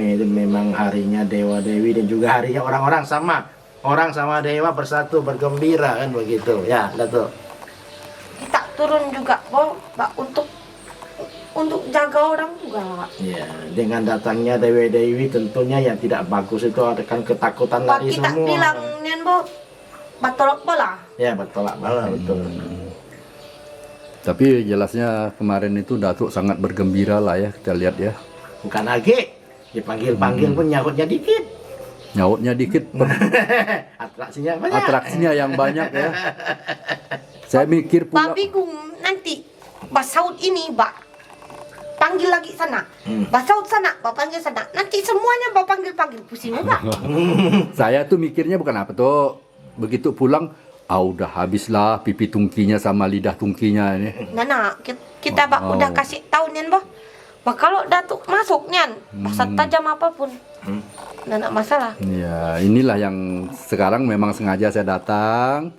itu memang harinya Dewa Dewi dan juga harinya orang-orang sama. Orang sama dewa bersatu bergembira kan begitu. Ya, Datuk. Kita turun juga, Pak, untuk jaga orang juga. Ya, dengan datangnya dewi-dewi tentunya yang tidak bagus itu akan ketakutan Pak, lari kita semua. bilang nian, Bo, batolak bola. Ya, bertolak bala betul. Tapi jelasnya kemarin itu Datuk sangat bergembira lah ya, kita lihat ya. Bukan lagi dipanggil-panggil pun nyahutnya dikit. Nyautnya dikit, Atraksinya banyak. atraksinya yang banyak ya. Saya mikir Pak pula, bingung nanti Mbak Saud ini, Mbak panggil lagi sana. Mbak Saud sana, Mbak panggil sana. Nanti semuanya Mbak panggil pusing Mbak. saya tuh mikirnya bukan apa tuh. Begitu pulang, udah habislah pipi tungkinya sama lidah tungkinya ini. Nana, kita Mbak udah kasih tahu nian, Mbak. Mbak kalau Datuk masuk nian, pasal tajam apapun. Nana masalah. Ya, inilah yang sekarang memang sengaja saya datang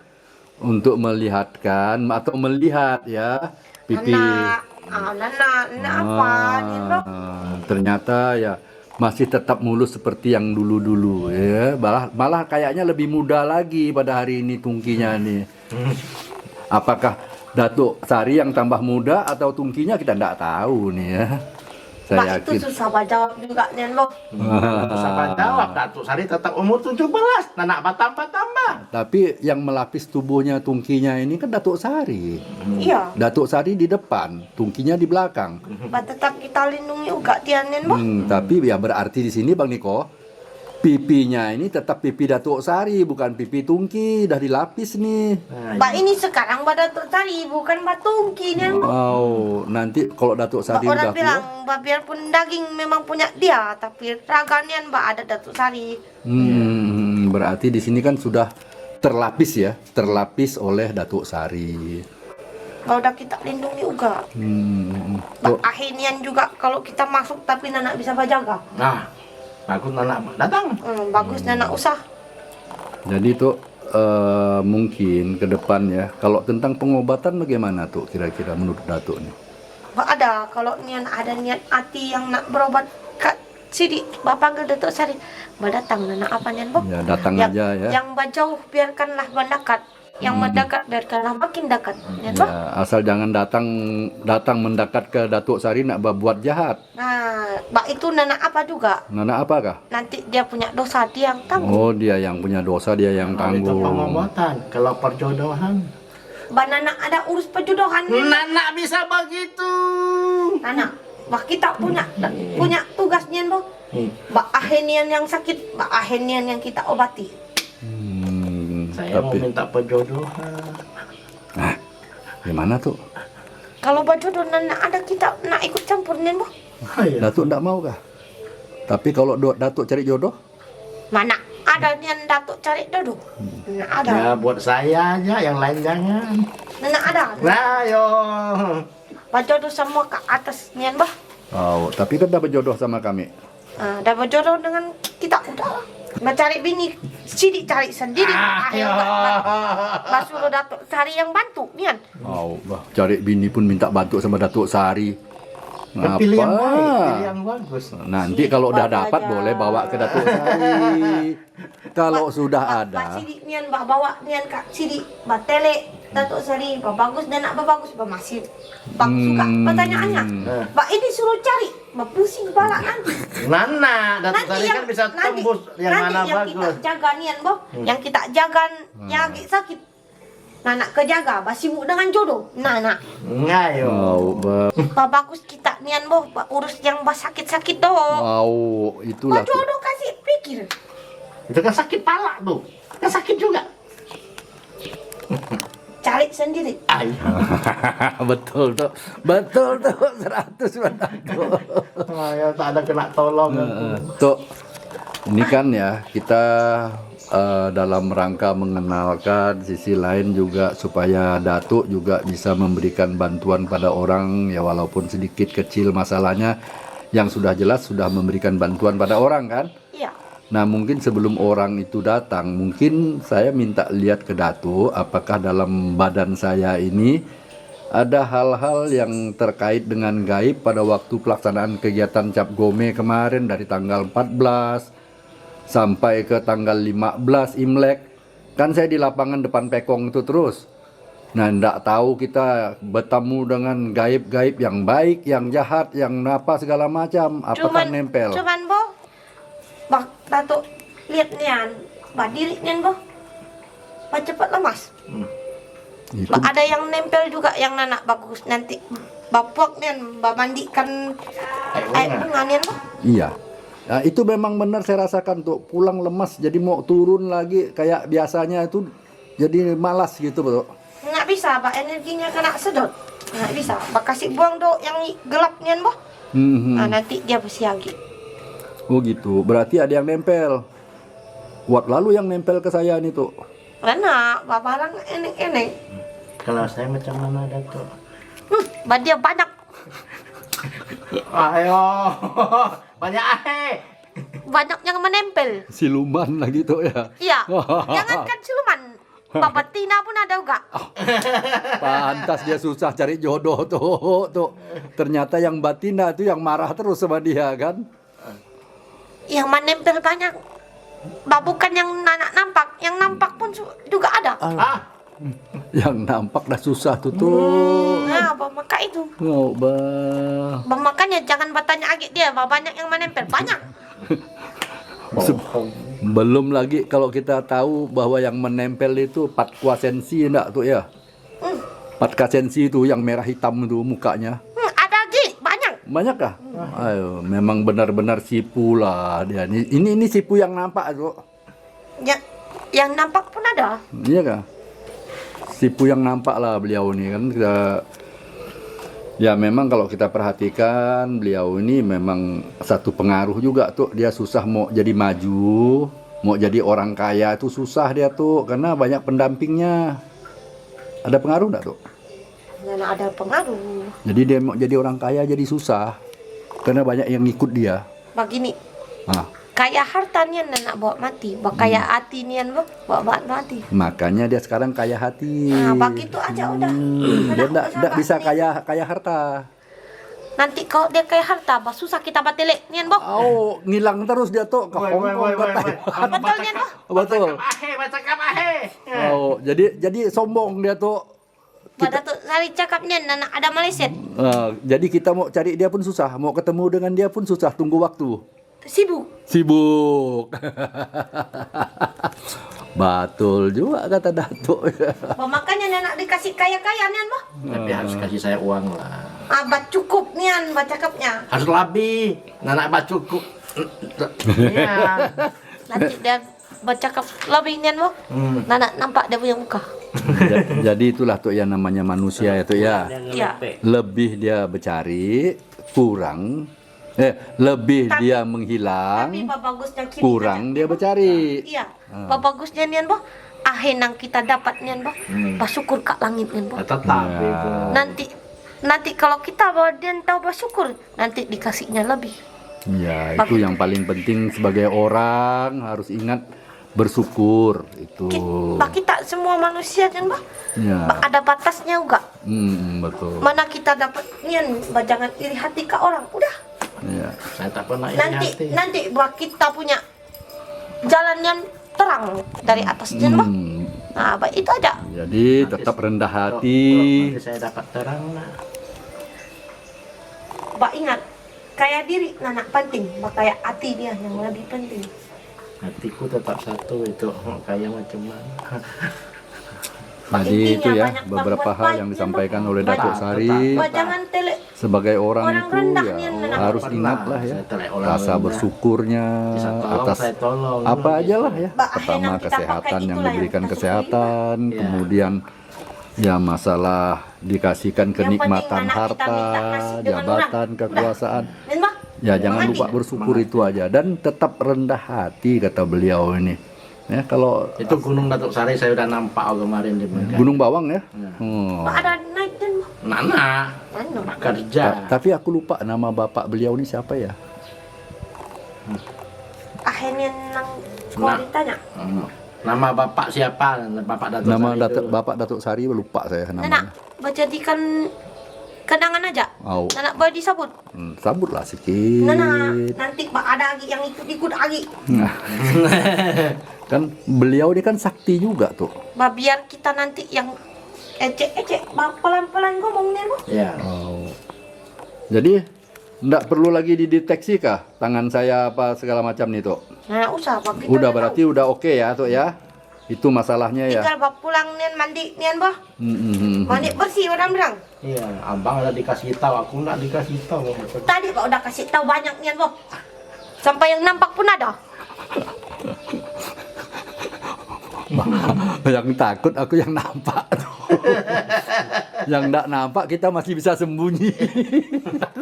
untuk melihatkan atau melihat ya pipi. Nana apa nian, Mbak? Ternyata ya masih tetap mulus seperti yang dulu-dulu ya. Malah kayaknya lebih muda lagi pada hari ini tungkinya nih. Apakah Datuk Sari yang tambah muda atau tungkinya kita tidak tahu nih ya. Mbak Saya itu yakin. susah Mbak jawab juga nian, Mbak. Siapa jawab Datuk Sari tetap umur 17, nak tambah. Tapi yang melapis tubuhnya tungkinya ini kan Datuk Sari. Iya. Datuk Sari di depan, tungkinya di belakang. Mbak tetap kita lindungi juga dia nian, Mbak. Tapi ya berarti di sini Bang Niko, pipinya ini tetap pipi Datuk Sari, bukan pipi tungki, dah dilapis nih. Mbak ini sekarang Mbak Datuk Sari, bukan Mbak Tungki nian, Mbak. Oh, nanti kalau Datuk Sari Orang udah bilang, tua, Mbak biarpun daging memang punya dia, tapi raganya Mbak ada Datuk Sari. berarti di sini kan sudah terlapis ya, terlapis oleh Datuk Sari. Mbak udah kita lindungi juga. Mbak akhirnya juga kalau kita masuk tapi Nana bisa berjaga. Nah, bagus anak datang. Bagus Nana usah. Jadi tuh mungkin ke depan ya, kalau tentang pengobatan bagaimana tuh kira-kira menurut Datuk nih? Mbak ada, kalau nian ada niat hati yang nak berobat Kak Sidi, Mbak panggil Datuk Sari. Mbak datang Nana apa nian, Mbak? Ya datang Yang- aja ya. Yang Mbak jauh biarkanlah mendekat. Yang mendekat biarkanlah makin dekat. Nian, Mbak. Ya, asal jangan datang mendekat ke Datuk Sari nak berbuat jahat. Nah, Mbak itu Nana apa juga? Nana apakah? Nanti dia punya dosa, dia yang tanggung. Oh, dia yang punya dosa, dia yang Kalau itu tanggung. pengobatan, kalau perjodohan. Mbak Nana ada urus perjodohan. Nana bisa begitu. Nana, Mbak kita punya tugasnya, Mbak. Mbak Ahenian yang sakit, Mbak Ahenian yang kita obati. Saya mau Tapi minta perjodohan. gimana tuh? Kalau berjodoh Nana ada, kita nak ikut campur nih, Mbak. Oh, iya. Datuk enggak mau kah? Tapi kalau Datuk cari jodoh, Mana ada yang Datuk cari jodoh? Nana ada. Ya buat saya aja, yang lain jangan. Nana ada. Nah, yo. Berjodoh semua ke atas nih, Mbak. oh, tapi kan dapat jodoh sama kami. Dah berjodoh dengan kita udah. Mbak cari bini, Sidi cari sendiri. Mbak suruh Datuk cari yang bantu, Nian. Oh, cari bini pun minta bantu sama Datuk Sari. Pilih yang baik, pilih Ngapa? yang bagus. Nanti kalau udah Mbak dapat aja. boleh bawa ke Datuk Sari. Kalau sudah Mbak ada, Sidi Nian, Mbak bawa Nian Kak Sidi, Mbak Tele, Datuk Sari, Mbak bagus dan nak bagus, Mbak masih bagus juga pertanyaannya. Mbak ini suruh cari, Mbak pusing kepala nanti. Nana, Datuk Sari kan bisa tembus yang nanti mana yang bagus. kita jaga Nian, Mbak, yang kita jaga yang lagi sakit. Nah, nak kejaga, Mbak sibuk dengan jodoh. Nah, Ngayo. Mbak bagus kita Nian, Mbak urus yang Mbak sakit-sakit doh. mau itulah. Mbak jodoh kasih pikir. Itu kan sakit pala tuh. Kan sakit juga. Cari sendiri. Ay. Betul tuh, 100 Datuk. Ya, tak ada kena tolong. Tuh, ini kan ya kita dalam rangka mengenalkan sisi lain juga supaya Datuk juga bisa memberikan bantuan pada orang ya walaupun sedikit kecil masalahnya yang sudah jelas sudah memberikan bantuan pada orang kan. Iya. Nah mungkin sebelum orang itu datang mungkin saya minta lihat ke Datuk apakah dalam badan saya ini ada hal-hal yang terkait dengan gaib pada waktu pelaksanaan kegiatan Cap Gome kemarin dari tanggal 14 sampai ke tanggal 15 Imlek. Kan saya di lapangan depan Pekong itu terus. Nah, ndak tahu kita bertemu dengan gaib-gaib yang baik, yang jahat, yang apa segala macam. Apakah nempel? Cuman boh, bak Datuk lihat nian, bah diri nian boh, bah cepat lemas. Itu Bah, ada yang nempel juga yang nanak bagus nanti. Bapuak nian, bah mandikan air bunga nian boh. iya. Nah, itu memang benar saya rasakan tuh, pulang lemas jadi mau turun lagi kayak biasanya itu jadi malas gitu, Bro. Nggak bisa, bah energinya kena sedot. Nggak bisa, bah kasih buang do yang gelap nian boh. Nah, nanti dia bersiagi. Oh gitu, berarti ada yang nempel. Kuat lalu yang nempel ke saya nih tuh. Karena bah barang enek-enek. Kalau saya macam mana Datuk? Bah dia banyak. Ayo, banyak Banyak yang menempel. Siluman lagi tuh ya. Iya, jangankan siluman. Bah betina pun ada juga. Pantas dia susah cari jodoh tuh. Ternyata yang batina tuh yang marah terus sama dia kan. Yang menempel banyak. Bah bukan yang nampak, yang nampak pun juga ada. Yang nampak dah susah tuh. Nah, bah maka itu. Oh, bah. Bah makanya jangan bertanya agak dia, bah banyak yang menempel, banyak. Belum lagi kalau kita tahu bahwa yang menempel itu Patkwa Sensi enggak tuh ya. Patkwa Sensi itu yang merah hitam itu mukanya. Ada lagi, banyak. Banyak kah? Ayo, memang benar-benar sipu lah dia. Ini sipu yang nampak tuh. Ya, yang nampak pun ada. Iya kah? Sipu yang nampak lah beliau ini kan. Ya memang kalau kita perhatikan beliau ini memang satu pengaruh juga tuh. Dia susah mau jadi maju, mau jadi orang kaya itu susah dia tuh karena banyak pendampingnya. Ada pengaruh enggak tuh? Nah, ada pengaruh. Jadi dia mau jadi orang kaya jadi susah karena banyak yang ngikut dia. Begini, Ah, kaya harta nian nak bawa mati, bah kaya hati nian bawa mati. makanya dia sekarang kaya hati. Nah, begitu aja udah. Dia enggak bisa kaya harta. Nanti kalau dia kaya harta, bah susah kita batelek nian boh. Oh, ngilang terus dia tuh ke Hongkong ke Taiwan. Betul nian boh. Betul. Baca kapahe. Oh, jadi sombong dia tuh. Pada tuh cari cakap nian nak ada Malaysia. Jadi kita mau cari dia pun susah, mau ketemu dengan dia pun susah, tunggu waktu. Sibuk. Betul juga kata Datuk. Bah makanya nak dikasih kaya-kaya nian boh. Tapi harus kasih saya uang lah. Bah cukup nian bah cakapnya. Harus lebih. Nanak bah cukup. Iya. Nanti dia bercakap lebih nian boh. Nak nampak dia punya muka. Jadi itulah tuh yang namanya manusia itu ya. Iya. Lebih dia bercari, kurang. Lebih dia menghilang, Tapi bah bagusnya kini kurang dia bercari. iya. Bah bagusnya nian boh. Akhirnya kita dapat nian boh. Bah syukur kat langit nian boh. Tetapi itu. Nanti kalau kita bawa dia tahu bersyukur, nanti dikasihnya lebih. Ya, itu yang paling penting sebagai orang harus ingat bersyukur itu. Bah kita semua manusia kan bah. Ya, Bah ada batasnya juga. betul. Mana kita dapat nian, bah jangan iri hati ke orang. Udah. Ya. Saya tak pernah iri hati. Nanti bah kita punya jalan yang terang dari atas nian bah. Nah, bah itu aja. Jadi tetap rendah hati. Nanti saya dapat terang lah. Bah ingat, kaya diri nanak penting, bah kaya hati dia yang lebih penting. Hatiku tetap satu itu. Kayak macam mana. Jadi itu ya Banyak beberapa berbuat hal baik, yang ya, disampaikan Bah. oleh Datuk Banyak. Sari Bah jangan telek. sebagai orang Orang itu rendah ya nih, anak. harus Pernah. ingat lah ya Saya telek orang rasa rendah. bersyukurnya Bisa tolong, atas saya tolong. apa aja lah ya. Bah, Pertama akhirnya kita kesehatan pakai yang itulah yang diberikan kita kesehatan, Ya. kemudian ya masalah dikasihkan Yang penting kenikmatan anak kita harta, minta nasi dengan jabatan, orang. kekuasaan. Dan bah, Ya jangan lupa semangat. bersyukur itu aja dan tetap rendah hati kata beliau ini. Ya kalau Itu Gunung Datuk Sari saya udah nampak kemarin di Medan. Gunung Bawang ya. Ya. Oh. Bah ada naik dan bah. Nana. Anu. Kerja. Tapi aku lupa nama bapak beliau ini siapa ya? Akhirnya nang kalau Nah. ditanya, Nama bapak siapa? Bapak Datuk Nama Sari dulu. Bapak Datuk Sari lupa saya Nenak namanya. berjadikan kenangan aja. Au. Nenak boleh disebut. Sabutlah sikit. Nenak nanti ada lagi yang ikut-ikut lagi. Kan beliau ini kan sakti juga tuh. Biar kita nanti yang ecek-ecek pelan-pelan ngomongnya bu. Ya. Oh. Jadi nggak perlu lagi dideteksi kah tangan saya apa segala macam nih tuh? Nah usah pak. Kita Udah udah berarti udah oke ya tuh ya. Itu masalahnya tahu. ya. Tinggal bak pulang nian mandi nian bah. Hmm. Mandi bersih orang bilang. Iya, abang udah dikasih tahu, aku nggak dikasih tahu. Tadi pak udah kasih tahu banyak nian boh. Sampai yang nampak pun ada. Yang takut aku yang nampak. Yang nggak nampak kita masih bisa sembunyi.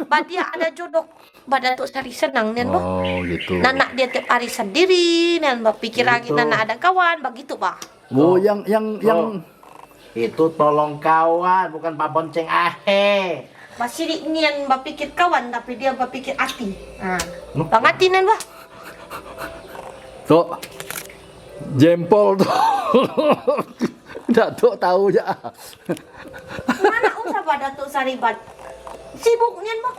Bah dia ada jodoh. Badan untuk cari senang nian boh. Oh gitu. Nanak dia tiap hari sendiri, dan berpikir lagi Gitu. Nanak ada kawan, begitu bah. Oh yang Itu tolong kawan, bukan Pak Bonceng Ahe. Masih nian berpikir kawan, tapi dia berpikir hati. Nah, bang hati nian bah. tuh jempol tuh. Datuk tahu ya. Mana usah pada Datuk Saribat. Sibuk nian bah.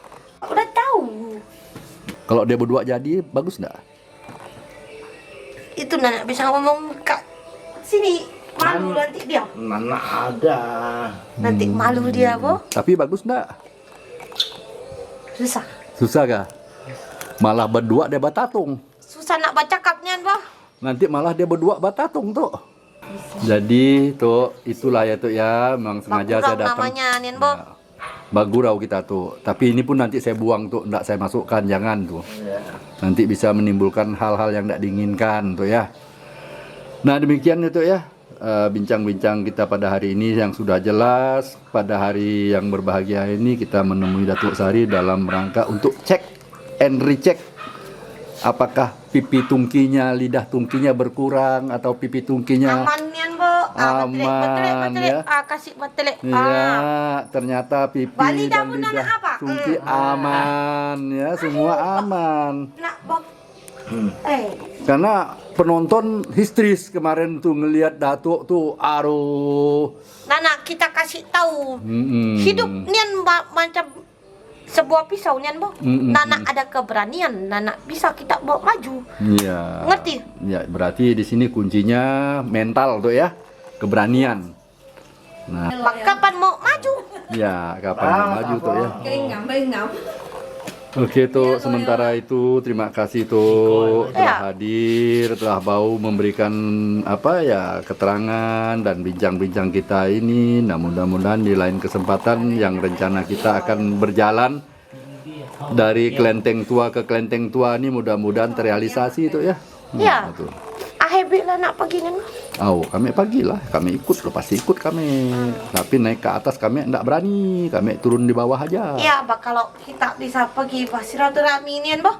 Udah tahu. Kalau dia berdua jadi bagus nggak? Itu Nanak bisa ngomong kak sini malu nanti dia. Mana ada. Nanti malu dia boh. Tapi bagus nggak? Susah. Susah kah? Malah berdua dia batatung. Susah nak baca kapnya boh. Nanti malah dia berdua batatung tuh. Jadi tuh itulah ya tuh ya, memang sengaja saya Bakurau datang. namanya nian boh. Nah, bagurau kita tuh. Tapi ini pun nanti saya buang tuh, enggak saya masukkan, jangan tuh. Ya. Nanti bisa menimbulkan hal-hal yang tidak diinginkan tuh ya. Nah demikian itu ya bincang-bincang kita pada hari ini yang sudah jelas. Pada hari yang berbahagia ini kita menemui Datuk Sari dalam rangka untuk cek and recheck. Apakah pipi tungkinya, lidah tungkinya berkurang atau pipi tungkinya Aman nian boh. Aman, ya. Kasih betelek. iya, ternyata pipi Bali dah dan pun lidah anak apa? tungki aman ya, semua aman. Nak boh. Karena penonton histeris kemarin tuh ngelihat Datuk tuh, aduh. Nanak kita kasih tahu. Mm-mm. Hidup nian macam sebuah pisau nian boh. Mm-mm. Nanak ada keberanian, Nanak bisa kita bawa maju. Iya. Ngerti? Ya, berarti di sini kuncinya mental tuh ya, keberanian. Nah, Kapan mau maju? ya kapan mau maju tuh ya. Ngam. Oke tuh, sementara itu terima kasih tuh telah Ya. hadir, telah mau memberikan apa ya keterangan dan bincang-bincang kita ini. Nah mudah-mudahan di lain kesempatan yang rencana kita akan berjalan dari kelenteng tua ke kelenteng tua ini mudah-mudahan terrealisasi itu ya. Ya. Tuh. Ahebik lah nak pergi nian. Oh, kami pagilah, kami ikut, lo pasti ikut kami. Tapi naik ke atas kami enggak berani, kami turun di bawah aja. Ya, bah kalau kita bisa pergi pas silaturahmi nian boh.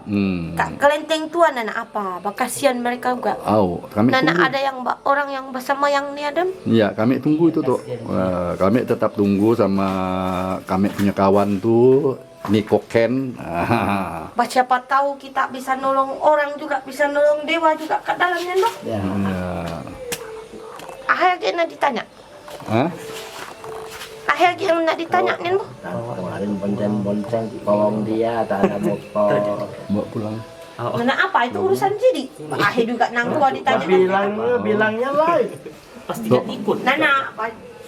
Tak kelenteng tua Nanak apa? Bah kasihan mereka juga. Oh, kami Nanak tunggu. ada yang orang yang bersama yang ni ada. Iya, kami tunggu itu tuh. Kami tetap tunggu sama kami punya kawan tuh, Niko Ken. Bah siapa tahu kita bisa nolong orang juga, bisa nolong dewa juga ke dalamnya boh. Ya. Akhir lagi nak ditanya. Hah? Akhir lagi nak ditanya nian boh. Kemarin bonceng-bonceng tolong dia, tak ada motor. Bawa pulang. Nanak apa itu urusan jadi. Akhir juga nang tua ditanya. Bilangnya live. Nanak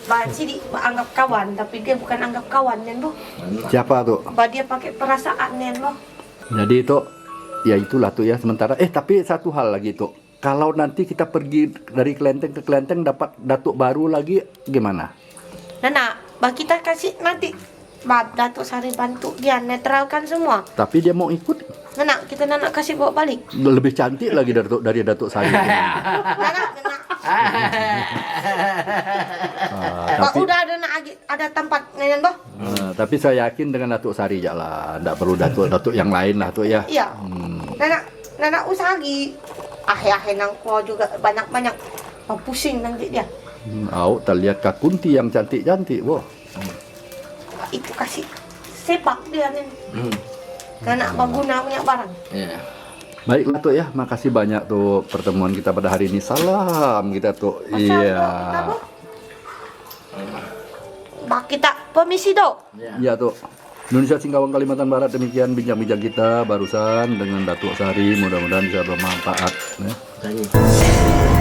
bah Sidi anggap kawan, tapi dia bukan anggap kawan nian boh. Siapa tuh? Bah dia pakai perasaan nian boh. Jadi itu, ya itulah tuh ya sementara. Tapi satu hal lagi tuh. Kalau nanti kita pergi dari kelenteng ke kelenteng dapat datuk baru lagi gimana? Nanak, bah kita kasih nanti. Bah Datuk Sari bantu dia netralkan semua. Tapi dia mau ikut Nanak, kita Nanak kasih bawa balik. lebih cantik lagi dari Datuk Sari. Nanak. Bah Tapi udah ada nak ada tempat nian boh. tapi saya yakin dengan Datuk Sari aja lah, nggak perlu datuk yang lain lah tuh ya. Iya. Nanak usaha lagi. Akhir-akhir nang kuah juga banyak-banyak. Bah pusing nanti dia. Terlihat Kak Kunti yang cantik-cantik, wah. Bah, itu kasih sepak dia nih. Nanak bah guna punya barang. Ya. Baiklah tuh ya, makasih banyak tuh pertemuan kita pada hari ini. Salam kita tuh. Iya. Pak kita permisi dok. Iya tuh. Indonesia Singkawang Kalimantan Barat, demikian bincang-bincang kita barusan dengan Datuk Sari, mudah-mudahan bisa bermanfaat. Ya. Lagi.